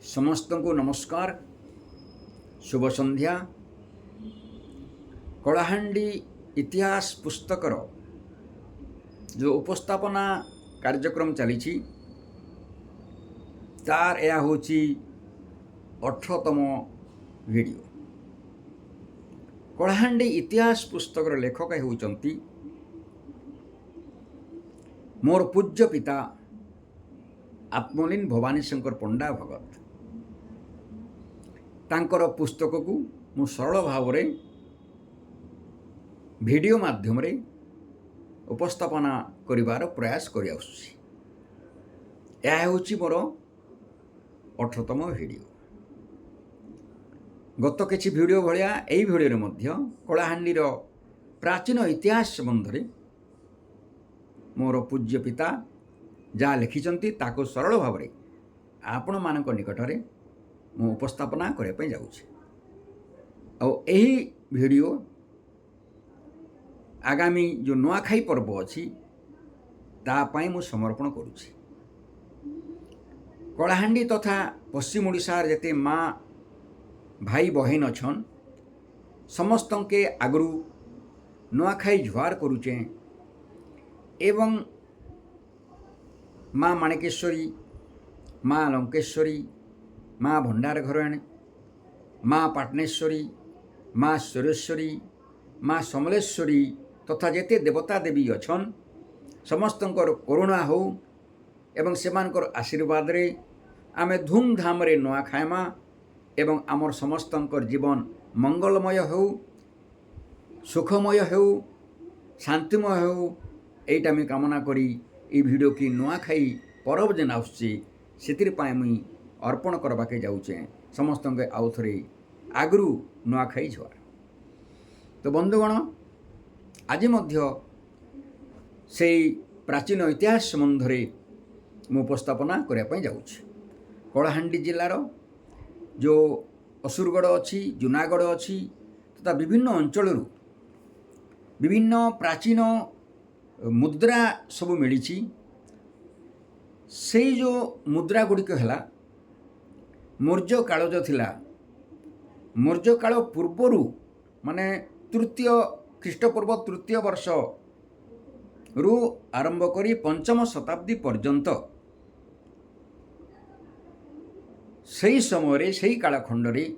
समस्त को नमस्कार शुभ संध्या। कलाहांडी इतिहास पुस्तकर जो उपस्थापना कार्यक्रम चली तार यह हूँ 18तम वीडियो। कलाहांडी इतिहास पुस्तकर लेखक होउचंती मोर पूज्य पिता आत्मलीन भवानी शंकर पंडा भगत। तांकर पुस्तक को मु सरल भाव रे वीडियो माध्यम रे उपस्थापना करिवार प्रयास करि आसुछि। यह होछि मोर 18तम वीडियो। गत किछि वीडियो भलिया एई वीडियो रे मध्य कलाहांडीर प्राचीन इतिहास संबंध रे मोर पूज्य पिता जहाँ लिखिचंती ताको सरल भाव रे आपण मानक निकट रे मु उपस्थापना करे पे जाउछि। और एही वीडियो आगामी जो नुआखाई पर्व अछि ता पई मु समर्पण करूछि। कलाहांडी तथा पश्चिम ओडिशार जते माँ भाई बहन अछन समस्त के आगरू नुआखाई जुहार करूचे एवं माँ माणिकेश्वरी, माँ लंकेश्वरी, माँ भंडार घराणी, माँ पाटनेश्वरी, माँ सुरेश्वरी, माँ समलेश्वरी तथा जेते देवता देवी अछन समस्तंकर करुणा हो एवं सेमानकर आशीर्वाद रे आमे धूमधाम रे नुआ खाएमा एवं आमर समस्तंकर जीवन मंगलमय हो, सुखमय हो, शांतिमय हो एटा मी कामना करी ए वीडियो की नुआखाई पर्व जेन आसुची सेतिर पाए मुई अर्पण करबाके जाउचे समस्त के आउ थरे आगरू नुआखाई जुहार। तो बंधुगण आज मध्य से प्राचीन इतिहास संबंध रे मु उपस्थापना करबा पई जाउछि। कलाहांडी जिल्लार जो असुरगढ़ अच्छी, जूनागढ़ अच्छी तथा विभिन्न अंचल विभिन्न प्राचीन मुद्रा सब मिली। से जो मुद्रा गुड़िक है मौर्य काल जो थिला, मौर्य काल पूर्वर माने तृतीय ख्रीष्टपूर्व तृतीय वर्ष रु आरंभ करी पंचम शताब्दी पर्यंत सही समय सही कालखंड रे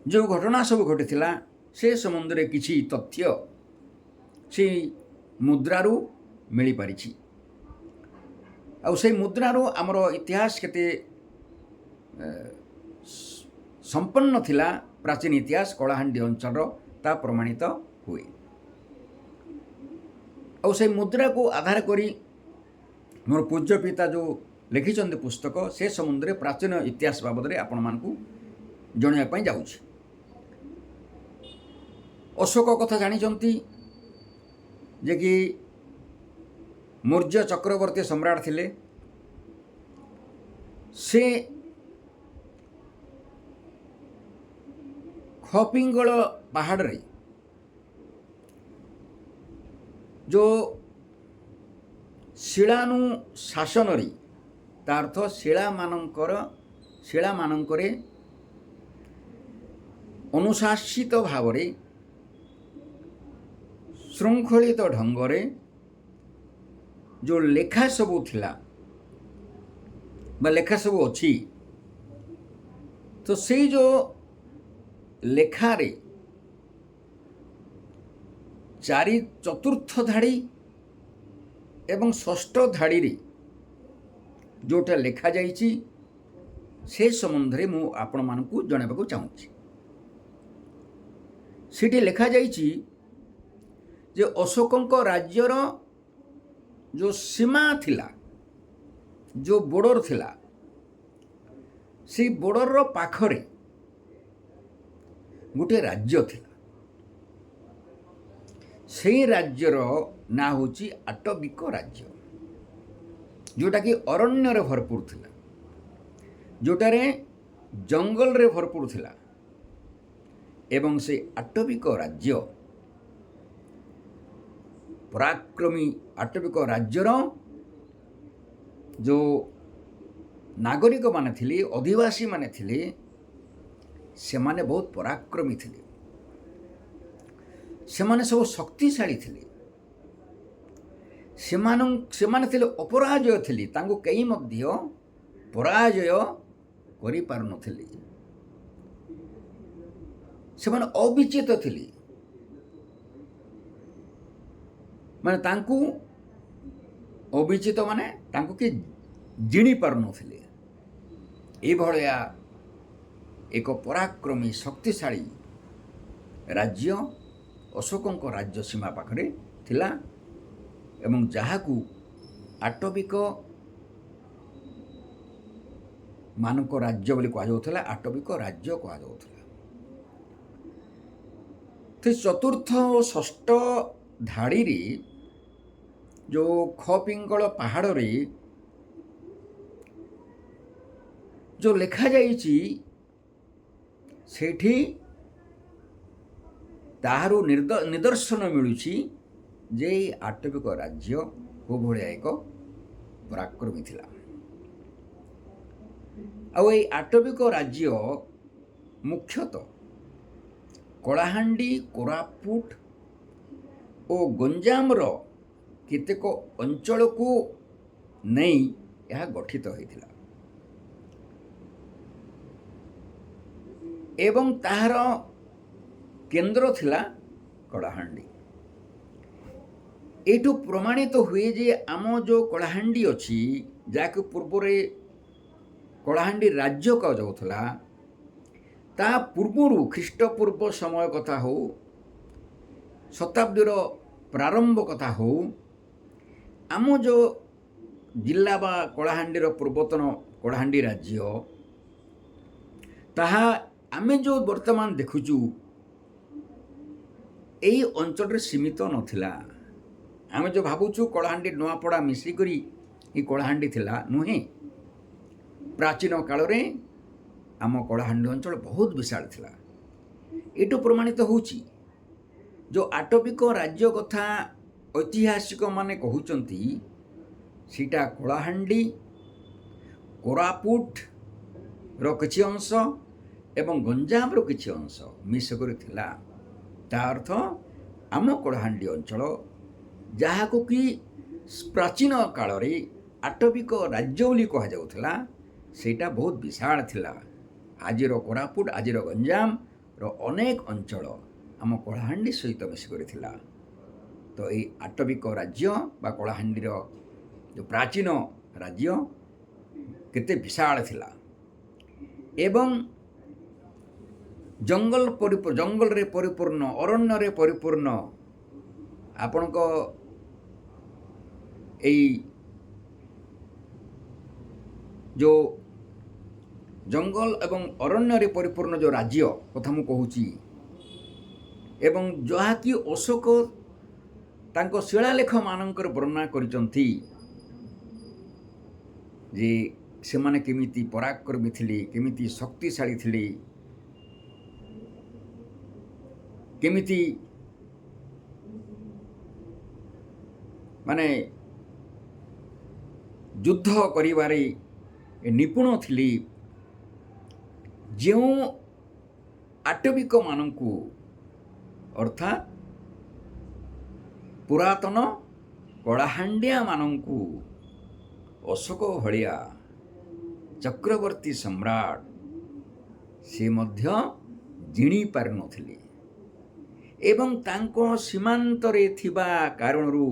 जो घटना सब घटी से संबंध में किसी तथ्य से मुद्रारू मिली पारिछि। आउ से मुद्रारू आमर इतिहास केते संपन्न थिला प्राचीन इतिहास कलाहांडी अंचल ता प्रमाणित हुए। आउ से मुद्रा को आधार करी मोर पूज्य पिता जो लिखिचंद पुस्तक से संबंध में प्राचीन इतिहास बाबद रे आपण मानकू जणाइबा पई जाउछि। अशोक कथा जानिचंती जे कि मौर्य चक्रवर्ती सम्राट थिले। से खपिंगल पहाड़ रे जो शिलानु शासन रे तार्थ शिला मानंकरे अनुशासित भाव रे श्रृंखलित ढंगरे जो लेखा सबू थिला बा लेखा सबू अच्छी तो से जो लेखारे चारि चतुर्थ धाड़ी एवं षष्ठ धाड़ी रे जोटा लेखा जाइछि से संबंध रे मु आपण मानकू जणाइबाकू चाहूछि। सेठी लेखा जाइछि जे अशोकंक राज्यर जो सीमा थिला, जो बॉर्डर थिला, से बॉर्डर रो पाखरे गोटे राज्य थिला। से राज्यर ना होची आटविक राज्य जोटा कि अरण्य रे भरपूर थिला, जोटारे जंगल रे भरपूर थिला एवं से आटविक राज्य पराक्रमी आटविक राज्यर जो ନାଗରିକମାନେ ଥିଲେ, ଅଧିବାସୀମାନେ ଥିଲେ, ସେମାନେ ବହୁତ ପରାକ୍ରମୀ ଥିଲେ, ସେମାନେ ସବୁ ଶକ୍ତିଶାଳୀ ଥିଲେ, ସେମାନେ ଥିଲେ ଅପରାଜୟ ଥିଲେ, ତାଙ୍କୁ କେହି ମଧ୍ୟ ପରାଜୟ କରିପାରୁନଥିଲେ, ସେମାନେ ଅବିଚିତ ଥିଲେ, ମାନେ ତାଙ୍କୁ ଅବିଚିତ ମାନେ ତାଙ୍କୁ କି ଜିଣି ପାରୁନଥିଲେ। ଏଭଳିଆ ଏକ ପରାକ୍ରମୀ ଶକ୍ତିଶାଳୀ ରାଜ୍ୟ ଅଶୋକଙ୍କ ରାଜ୍ୟ ସୀମା ପାଖରେ ଥିଲା ଏବଂ ଯାହାକୁ ଆଟବିକ ମାନଙ୍କ ରାଜ୍ୟ ବୋଲି କୁହାଯାଉଥିଲା, ଆଟବିକ ରାଜ୍ୟ କୁହାଯାଉଥିଲା। ଚତୁର୍ଥ ଓ ଷଷ୍ଠ ଧାଡ଼ିରେ ଯେଉଁ ଖପିଙ୍ଗଳ ପାହାଡ଼ରେ ଯେଉଁ ଲେଖାଯାଇଛି ସେଇଠି ତାହାର ନିଦର୍ଶନ ମିଳୁଛି ଯେ ଏହି ଆଟବିକ ରାଜ୍ୟ ଭଳିଆ ଏକ ପରାକ୍ରମୀ ଥିଲା। ଆଉ ଏହି ଆଟବିକ ରାଜ୍ୟ ମୁଖ୍ୟତଃ କଳାହାଣ୍ଡି, କୋରାପୁଟ ଓ ଗଞ୍ଜାମର କେତେକ ଅଞ୍ଚଳକୁ ନେଇ ଏହା ଗଠିତ ହୋଇଥିଲା ଏବଂ ତାହାର କେନ୍ଦ୍ର ଥିଲା କଳାହାଣ୍ଡି। ଏଇଠୁ ପ୍ରମାଣିତ ହୁଏ ଯେ ଆମ ଯେଉଁ କଳାହାଣ୍ଡି ଅଛି, ଯାହାକୁ ପୂର୍ବରେ କଳାହାଣ୍ଡି ରାଜ୍ୟ କୁହାଯାଉଥିଲା, ତା ପୂର୍ବରୁ ଖ୍ରୀଷ୍ଟପୂର୍ବ ସମୟ କଥା ହେଉ, ଶତାବ୍ଦୀର ପ୍ରାରମ୍ଭ କଥା ହେଉ, ଆମ ଯେଉଁ ଜିଲ୍ଲା ବା କଳାହାଣ୍ଡିର ପୂର୍ବତନ କଳାହାଣ୍ଡି ରାଜ୍ୟ, ତାହା ଆମେ ଯେଉଁ ବର୍ତ୍ତମାନ ଦେଖୁଛୁ ଏହି ଅଞ୍ଚଳରେ ସୀମିତ ନଥିଲା। ଆମେ ଯେଉଁ ଭାବୁଛୁ କଳାହାଣ୍ଡି ନୂଆପଡ଼ା ମିଶିକରି ଏ କଳାହାଣ୍ଡି ଥିଲା, ନୁହେଁ। ପ୍ରାଚୀନ କାଳରେ ଆମ କଳାହାଣ୍ଡି ଅଞ୍ଚଳ ବହୁତ ବିଶାଳ ଥିଲା। ଏଠୁ ପ୍ରମାଣିତ ହେଉଛି ଯେଉଁ ଆଟବିକ ରାଜ୍ୟ କଥା ଐତିହାସିକମାନେ କହୁଛନ୍ତି, ସେଇଟା କଳାହାଣ୍ଡି, କୋରାପୁଟର କିଛି ଅଂଶ ଏବଂ ଗଞ୍ଜାମର କିଛି ଅଂଶ ମିଶିକରି ଥିଲା। ତା ଅର୍ଥ ଆମ କଳାହାଣ୍ଡି ଅଞ୍ଚଳ, ଯାହାକୁ କି ପ୍ରାଚୀନ କାଳରେ ଆଟବିକ ରାଜ୍ୟ ବୋଲି କୁହାଯାଉଥିଲା, ସେଇଟା ବହୁତ ବିଶାଳ ଥିଲା। ଆଜିର କୋରାପୁଟ, ଆଜିର ଗଞ୍ଜାମର ଅନେକ ଅଞ୍ଚଳ ଆମ କଳାହାଣ୍ଡି ସହିତ ମିଶିକରି ଥିଲା। ତ ଏଇ ଆଟବିକ ରାଜ୍ୟ ବା କଳାହାଣ୍ଡିର ଯେଉଁ ପ୍ରାଚୀନ ରାଜ୍ୟ କେତେ ବିଶାଳ ଥିଲା ଏବଂ ଜଙ୍ଗଲରେ ପରିପୂର୍ଣ୍ଣ, ଅରଣ୍ୟରେ ପରିପୂର୍ଣ୍ଣ। ଆପଣଙ୍କ ଏଇ ଯେଉଁ ଜଙ୍ଗଲ ଏବଂ ଅରଣ୍ୟରେ ପରିପୂର୍ଣ୍ଣ ଯେଉଁ ରାଜ୍ୟ କଥା ମୁଁ କହୁଛି, ଏବଂ ଯାହାକି ଅଶୋକ ତାଙ୍କ ଶିଳାଲେଖମାନଙ୍କର ବର୍ଣ୍ଣନା କରିଛନ୍ତି ଯେ ସେମାନେ କେମିତି ପରାକ୍ରମୀ ଥିଲେ, କେମିତି ଶକ୍ତିଶାଳୀ ଥିଲେ, କେମିତି ମାନେ ଯୁଦ୍ଧ କରିବାରେ ନିପୁଣ ଥିଲେ। ଯେଉଁ ଆଟବିକମାନଙ୍କୁ ଅର୍ଥାତ୍ ପୁରାତନ କଳାହାଣ୍ଡିଆମାନଙ୍କୁ ଅଶୋକ ଭଳିଆ ଚକ୍ରବର୍ତ୍ତୀ ସମ୍ରାଟ ସେ ମଧ୍ୟ ଜିଣି ପାରିନଥିଲେ ଏବଂ ତାଙ୍କ ସୀମାନ୍ତରେ ଥିବା କାରଣରୁ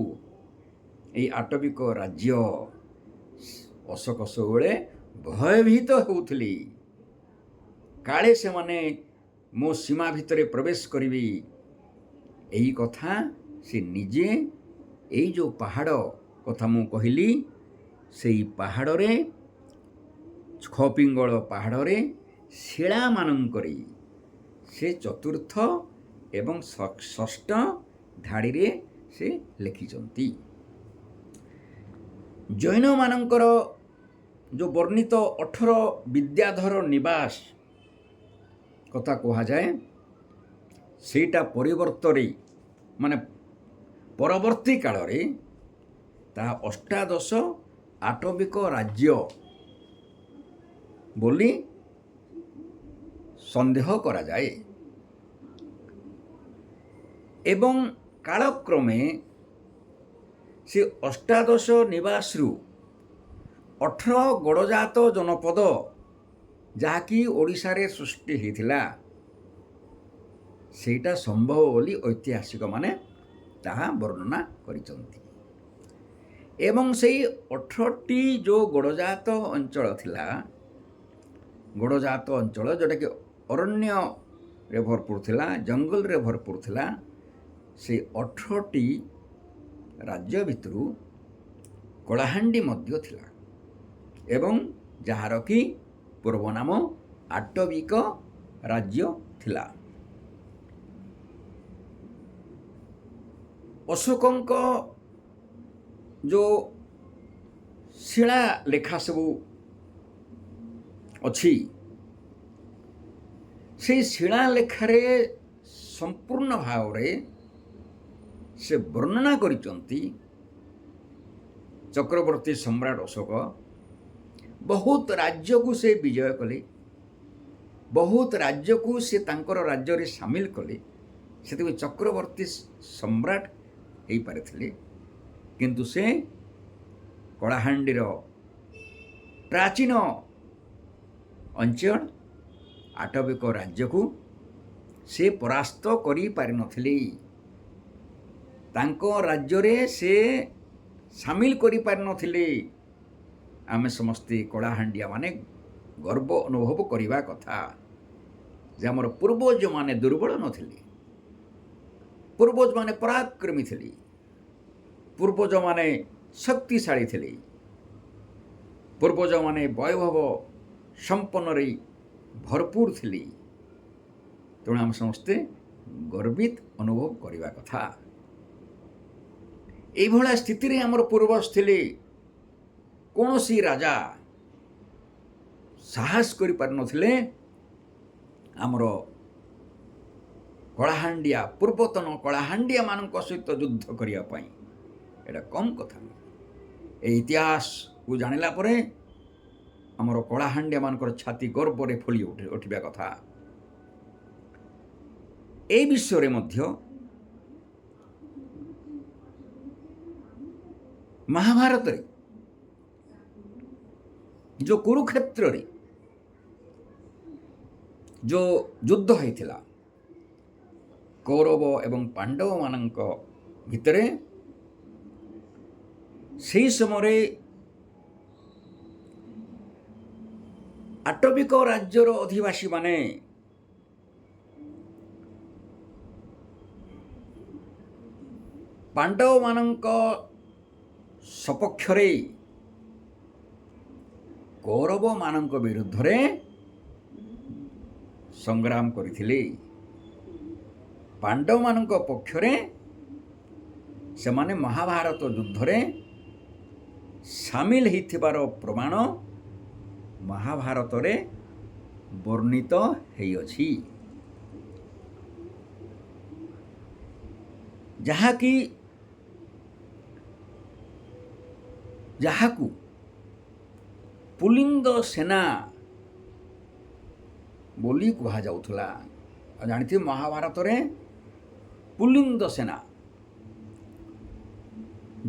ଏହି ଆଟବିକ ରାଜ୍ୟ ଅଶୋକ ସବୁବେଳେ ଭୟଭୀତ ହେଉଥିଲେ, କାଳେ ସେମାନେ ମୋ ସୀମା ଭିତରେ ପ୍ରବେଶ କରିବେ। ଏହି କଥା ସେ ନିଜେ, ଏଇ ଯେଉଁ ପାହାଡ଼ କଥା ମୁଁ କହିଲି, ସେଇ ପାହାଡ଼ରେ, ଖପିଙ୍ଗଳ ପାହାଡ଼ରେ ଶିଳାମାନଙ୍କରେ ସେ ଚତୁର୍ଥ ଏବଂ ଷଷ୍ଠ ଧାଡ଼ିରେ ସେ ଲେଖିଛନ୍ତି। ଜୈନମାନଙ୍କର ଯେଉଁ ବର୍ଣ୍ଣିତ 18 ବିଦ୍ୟାଧର ନିବାସ କଥା କୁହାଯାଏ, ସେଇଟା ପରବର୍ତ୍ତୀ କାଳରେ ତାହା ଅଷ୍ଟାଦଶ ଆଟବିକ ରାଜ୍ୟ ବୋଲି ସନ୍ଦେହ କରାଯାଏ। ଏବଂ କାଳକ୍ରମେ ସେ ଅଷ୍ଟାଦଶ ନିବାସରୁ 18 ଗଡ଼ଜାତ ଜନପଦ ଯାହାକି ଓଡ଼ିଶାରେ ସୃଷ୍ଟି ହୋଇଥିଲା ସେଇଟା ସମ୍ଭବ ବୋଲି ଐତିହାସିକମାନେ ତାହା ବର୍ଣ୍ଣନା କରିଛନ୍ତି। ଏବଂ ସେଇ 18ଟି ଯେଉଁ ଗଡ଼ଜାତ ଅଞ୍ଚଳ ଥିଲା, ଗଡ଼ଜାତ ଅଞ୍ଚଳ ଯେଉଁଟାକି ଅରଣ୍ୟରେ ଭରପୁର ଥିଲା, ଜଙ୍ଗଲରେ ଭରପୁର ଥିଲା, ସେଇ 18ଟି ରାଜ୍ୟ ଭିତରୁ କଳାହାଣ୍ଡି ମଧ୍ୟ ଥିଲା ଏବଂ ଯାହାର କି ପୂର୍ବ ନାମ ଆଟବିକ ରାଜ୍ୟ ଥିଲା। ଅଶୋକଙ୍କ ଯେଉଁ ଶିଳା ଲେଖା ସବୁ ଅଛି, ସେଇ ଶିଳା ଲେଖାରେ ସମ୍ପୂର୍ଣ୍ଣ ଭାବରେ ସେ ବର୍ଣ୍ଣନା କରିଛନ୍ତି ଚକ୍ରବର୍ତ୍ତୀ ସମ୍ରାଟ ଅଶୋକ ବହୁତ ରାଜ୍ୟକୁ ସେ ବିଜୟ କଲେ, ବହୁତ ରାଜ୍ୟକୁ ସେ ତାଙ୍କର ରାଜ୍ୟରେ ସାମିଲ କଲେ, ସେଥିପାଇଁ ଚକ୍ରବର୍ତ୍ତୀ ସମ୍ରାଟ ହେଇପାରିଥିଲେ। କିନ୍ତୁ ସେ କଳାହାଣ୍ଡିର ପ୍ରାଚୀନ ଅଞ୍ଚଳ ଆଟବିକ ରାଜ୍ୟକୁ ସେ ପରାସ୍ତ କରିପାରିନଥିଲେ, ତାଙ୍କ ରାଜ୍ୟରେ ସେ ସାମିଲ କରିପାରିନଥିଲେ। ଆମେ ସମସ୍ତେ କଳାହାଣ୍ଡିଆ ମାନେ ଗର୍ବ ଅନୁଭବ କରିବା କଥା ଯେ ଆମର ପୂର୍ବଜମାନେ ଦୁର୍ବଳ ନଥିଲେ, ପୂର୍ବଜମାନେ ପରାକ୍ରମୀ ଥିଲେ, ପୂର୍ବଜମାନେ ଶକ୍ତିଶାଳୀ ଥିଲେ, ପୂର୍ବଜମାନେ ବୈଭବ ସମ୍ପନ୍ନରେ ଭରପୁର ଥିଲେ। ତେଣୁ ଆମେ ସମସ୍ତେ ଗର୍ବିତ ଅନୁଭବ କରିବା କଥା। ଏଇଭଳିଆ ସ୍ଥିତିରେ ଆମର ପୂର୍ବଜ ଥିଲେ। କୌଣସି ରାଜା ସାହସ କରିପାରିନଥିଲେ ଆମର କଳାହାଣ୍ଡିଆ ପୂର୍ବତନ କଳାହାଣ୍ଡିଆ ମାନଙ୍କ ସହିତ ଯୁଦ୍ଧ କରିବା ପାଇଁ। ଏଇଟା କମ୍ କଥା ନୁହେଁ। এই ଇତିହାସକୁ ଜାଣିଲା ପରେ ଆମର କଳାହାଣ୍ଡିଆ ମାନଙ୍କର ଛାତି ଗର୍ବରେ ଫୁଲି ଉଠିବା କଥା। এই ବିଷୟରେ ମଧ୍ୟ ମହାଭାରତରେ ଯେଉଁ କୁରୁକ୍ଷେତ୍ରରେ ଯେଉଁ ଯୁଦ୍ଧ ହୋଇଥିଲା କୌରବ ଏବଂ ପାଣ୍ଡବମାନଙ୍କ ଭିତରେ, ସେହି ସମୟରେ ଆଟବିକ ରାଜ୍ୟର ଅଧିବାସୀମାନେ ପାଣ୍ଡବମାନଙ୍କ ସପକ୍ଷରେ କୌରବମାନଙ୍କ ବିରୁଦ୍ଧରେ ସଂଗ୍ରାମ କରିଥିଲେ। ପାଣ୍ଡବମାନଙ୍କ ପକ୍ଷରେ ସେମାନେ ମହାଭାରତ ଯୁଦ୍ଧରେ ସାମିଲ ହୋଇଥିବାର ପ୍ରମାଣ ମହାଭାରତରେ ବର୍ଣ୍ଣିତ ହୋଇଅଛି, ଯାହାକୁ ପୁଲିନ୍ଦ ସେନା ବୋଲି କୁହାଯାଉଥିଲା। ଜାଣିଥିବେ ମହାଭାରତରେ ପୁଲିନ୍ଦ ସେନା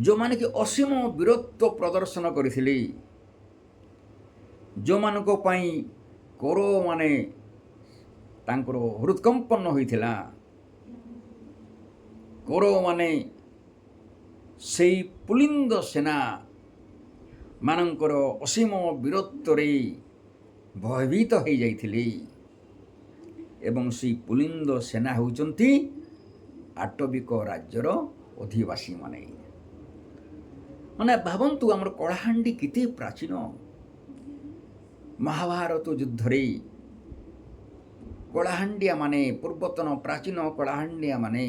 ଯେଉଁମାନେ କି ଅସୀମ ବୀରତ୍ୱ ପ୍ରଦର୍ଶନ କରିଥିଲେ, ଯେଉଁମାନଙ୍କ ପାଇଁ କୌରବମାନେ ତାଙ୍କର ହୃତ୍କମ୍ପନ ହୋଇଥିଲା, କୌରବମାନେ ସେଇ ପୁଲିନ୍ଦ ସେନା ମାନଙ୍କର ଅସୀମ ବୀରତ୍ୱରେ ଭୟଭୀତ ହୋଇଯାଇଥିଲେ। ଏବଂ ସେହି ପୁଲିନ୍ଦ ସେନା ହେଉଛନ୍ତି ଆଟବିକ ରାଜ୍ୟର ଅଧିବାସୀମାନେ। ମାନେ ଭାବନ୍ତୁ ଆମର କଳାହାଣ୍ଡି କେତେ ପ୍ରାଚୀନ। ମହାଭାରତ ଯୁଦ୍ଧରେ କଳାହାଣ୍ଡିଆ ମାନେ, ପୂର୍ବତନ ପ୍ରାଚୀନ କଳାହାଣ୍ଡିଆ ମାନେ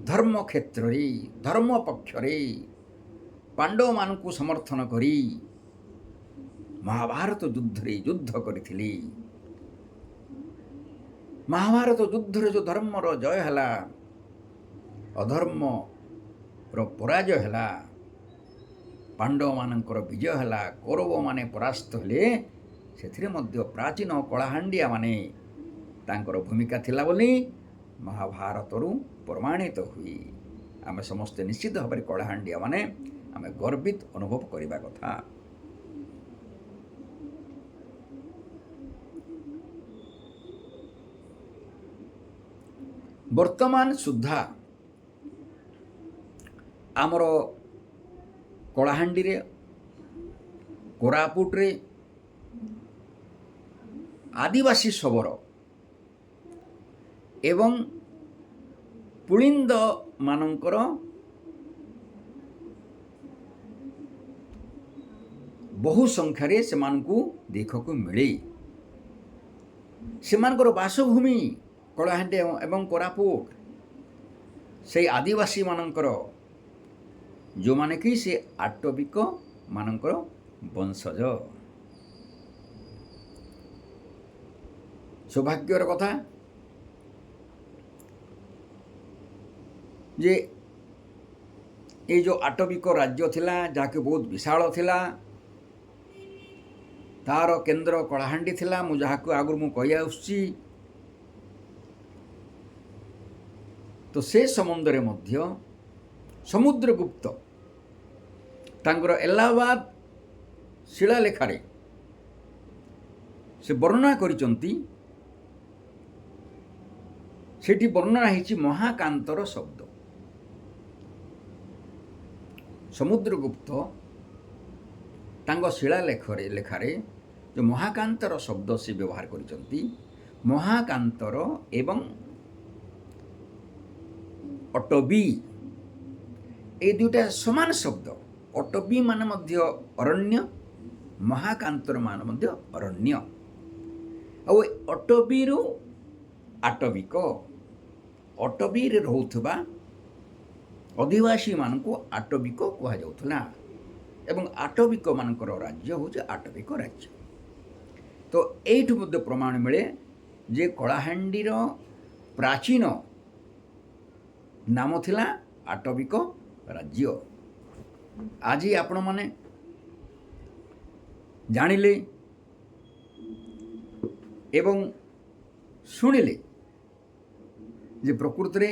ଧର୍ମ କ୍ଷେତ୍ରରେ, ଧର୍ମ ପକ୍ଷରେ ପାଣ୍ଡବମାନଙ୍କୁ ସମର୍ଥନ କରି ମହାଭାରତ ଯୁଦ୍ଧରେ ଯୁଦ୍ଧ କରିଥିଲେ। ମହାଭାରତ ଯୁଦ୍ଧରେ ଯେଉଁ ଧର୍ମର ଜୟ ହେଲା, ଅଧର୍ମର ପରାଜୟ ହେଲା, ପାଣ୍ଡବମାନଙ୍କର ବିଜୟ ହେଲା, କୌରବମାନେ ପରାସ୍ତ ହେଲେ, ସେଥିରେ ମଧ୍ୟ ପ୍ରାଚୀନ କଳାହାଣ୍ଡିଆମାନେ ତାଙ୍କର ଭୂମିକା ଥିଲା ବୋଲି ମହାଭାରତରୁ ପ୍ରମାଣିତ ହୁଏ। ଆମେ ସମସ୍ତେ ନିଶ୍ଚିତ ଭାବରେ କଳାହାଣ୍ଡିଆମାନେ ଆମେ ଗର୍ବିତ ଅନୁଭବ କରିବା କଥା। ବର୍ତ୍ତମାନ ସୁଦ୍ଧା ଆମର କଳାହାଣ୍ଡିରେ, କୋରାପୁଟରେ ଆଦିବାସୀ ଶବର ଏବଂ ପୁଳିନ୍ଦମାନଙ୍କର ବହୁ ସଂଖ୍ୟାରେ ସେମାନଙ୍କୁ ଦେଖିବାକୁ ମିଳେ। ସେମାନଙ୍କର ବାସଭୂମି କଳାହାଣ୍ଡି ଏବଂ କୋରାପୁଟ, ସେଇ ଆଦିବାସୀମାନଙ୍କର ଯେଉଁମାନେ କି ସେ ଆଟବିକମାନଙ୍କର ବଂଶଜ। ସୌଭାଗ୍ୟର କଥା ଯେ ଏ ଯେଉଁ ଆଟବିକ ରାଜ୍ୟ ଥିଲା, ଯାହାକି ବହୁତ ବିଶାଳ ଥିଲା, ତାର କେନ୍ଦ୍ର କଳାହାଣ୍ଡି ଥିଲା। ମୁଁ ଯାହାକୁ ଆଗରୁ କହି ଆସୁଛି, ତ ସେ ସମ୍ବନ୍ଧରେ ମଧ୍ୟ ସମୁଦ୍ରଗୁପ୍ତ ତାଙ୍କର ଏଲାହାବାଦ ଶିଳାଲେଖାରେ ସେ ବର୍ଣ୍ଣନା କରିଛନ୍ତି। ସେଠି ବର୍ଣ୍ଣନା ହେଇଛି ମହାକାନ୍ତର ଶବ୍ଦ। ସମୁଦ୍ରଗୁପ୍ତ ତାଙ୍କ ଲେଖାରେ ଯେଉଁ ମହାକାନ୍ତର ଶବ୍ଦ ସେ ବ୍ୟବହାର କରିଛନ୍ତି, ମହାକାନ୍ତର ଏବଂ ଅଟବୀ এই দুইটা ସମାନ ଶବ୍ଦ। ଅଟବୀ ମାନେ ମଧ୍ୟ ଅରଣ୍ୟ, ମହାକାନ୍ତର ମାନେ ମଧ୍ୟ ଅରଣ୍ୟ। ଆଉ ଅଟବୀରୁ ଆଟବିକ, ଅଟବୀରେ ରହୁଥିବା ଅଧିବାସୀମାନଙ୍କୁ ଆଟବିକ କୁହାଯାଉଥିଲା ଏବଂ ଆଟବିକମାନଙ୍କର ରାଜ୍ୟ ହେଉଛି ଆଟବିକ ରାଜ୍ୟ। ତ ଏଇଠୁ ମଧ୍ୟ ପ୍ରମାଣ ମିଳେ ଯେ କଳାହାଣ୍ଡିର ପ୍ରାଚୀନ ନାମ ଥିଲା ଆଟବିକ ରାଜ୍ୟ। ଆଜି ଆପଣମାନେ ଜାଣିଲେ ଏବଂ ଶୁଣିଲେ ଯେ ପ୍ରକୃତରେ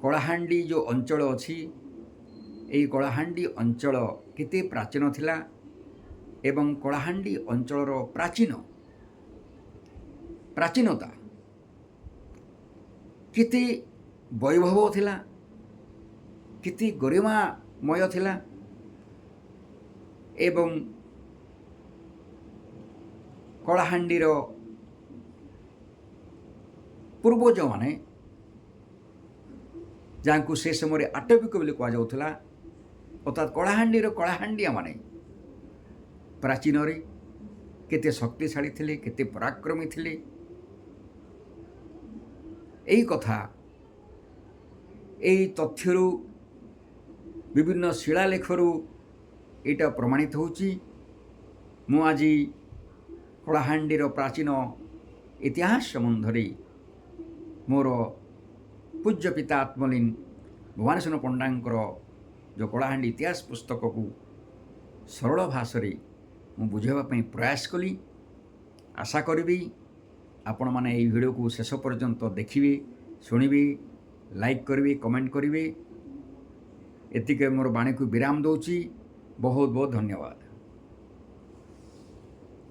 କଳାହାଣ୍ଡି ଯେଉଁ ଅଞ୍ଚଳ ଅଛି, ଏହି କଳାହାଣ୍ଡି ଅଞ୍ଚଳ କେତେ ପ୍ରାଚୀନ ଥିଲା ଏବଂ କଳାହାଣ୍ଡି ଅଞ୍ଚଳର ପ୍ରାଚୀନତା କେତେ ବୈଭବ ଥିଲା, କେତେ ଗରିମାମୟ ଥିଲା ଏବଂ କଳାହାଣ୍ଡିର ପୂର୍ବଜମାନେ, ଯାହାଙ୍କୁ ସେ ସମୟରେ ଆଟବିକ ବୋଲି କୁହାଯାଉଥିଲା, ଅର୍ଥାତ୍ କଳାହାଣ୍ଡିର କଳାହାଣ୍ଡିଆମାନେ ପ୍ରାଚୀନରେ କେତେ ଶକ୍ତିଶାଳୀ ଥିଲେ, କେତେ ପରାକ୍ରମୀ ଥିଲେ, এই କଥା এই ତଥ୍ୟରୁ ବିଭିନ୍ନ ଶିଳାଲେଖରୁ ଏଇଟା ପ୍ରମାଣିତ ହେଉଛି। ମୁଁ ଆଜି କଳାହାଣ୍ଡିର ପ୍ରାଚୀନ ଇତିହାସ ସମ୍ବନ୍ଧରେ ମୋର ପୂଜ୍ୟ ପିତା ଆତ୍ମଲିନ ଭୁବନେଶ୍ୱର ପଣ୍ଡାଙ୍କର ଯେଉଁ କଳାହାଣ୍ଡି ଇତିହାସ ପୁସ୍ତକକୁ ସରଳ ଭାଷାରେ ମୁଁ ବୁଝାଇବା ପାଇଁ ପ୍ରୟାସ କଲି। ଆଶା କରିବି ଆପଣମାନେ ଏହି ଭିଡ଼ିଓକୁ ଶେଷ ପର୍ଯ୍ୟନ୍ତ ଦେଖିବେ, ଶୁଣିବେ, ଲାଇକ୍ କରିବେ, କମେଣ୍ଟ କରିବେ। ଏତିକି ମୋର ବାଣୀକୁ ବିରାମ ଦେଉଛି। ବହୁତ ବହୁତ ଧନ୍ୟବାଦ।